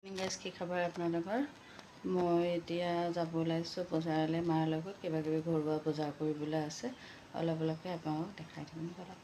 guys কি খবৰ আপোনালোকৰ মই এতিয়া যাব ওলাইছোঁ বজাৰলৈ মাৰ লগত কিবা কিবি ঘৰুৱা বজাৰ কৰিবলৈ আছে অলপ অলপকৈ আপোনালোকক দেখাই দিম বলক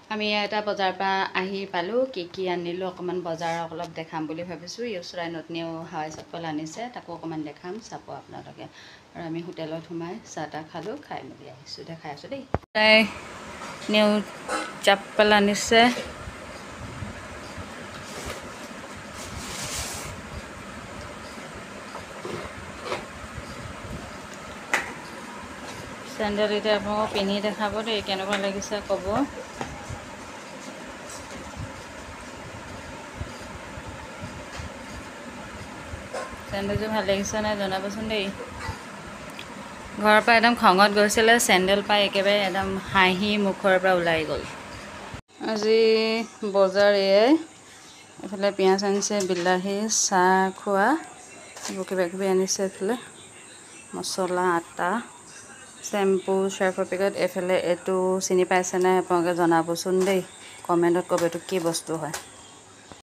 আমি এটা বজাৰ পৰা আহি পালোঁ কি আনিলোঁ অকণমান বজাৰ অলপ দেখাম বুলি ভাবিছোঁ ইউচৰাই নতুনিও হাৱাই চপ্পল আনিছে তাকো অকণমান দেখাম চাব আপোনালোকে আৰু আমি হোটেলত সোমাই চাহ তাহ খালোঁ খাই মেলি আহিছোঁ দেখাই আছোঁ দেই তাই নিউ চপ্পল আনিছে চেণ্ডেল এতিয়া আপোনালোকক পিন্ধি দেখাব দেই কেনেকুৱা লাগিছে ক'ব চেণ্ডেলযোৰ ভাল লাগিছে নাই জনাবচোন দেই ঘৰৰ পৰা একদম খঙত গৈছিলে চেণ্ডেল পাই একেবাৰে একদম হাঁহি মুখৰ পৰা ওলাই গ'ল আজি বজাৰ এয়াই এইফালে পিঁয়াজ আনিছে বিলাহী চাহ খোৱা এইবোৰ কিবা কিবি আনিছে এইফালে মছলা আটা চেম্পু চাৰ্ফৰ পেকেট এইফালে এইটো চিনি পাইছে নাই আপোনালোকে জনাবচোন দেই কমেণ্টত ক'ব এইটো কি বস্তু হয়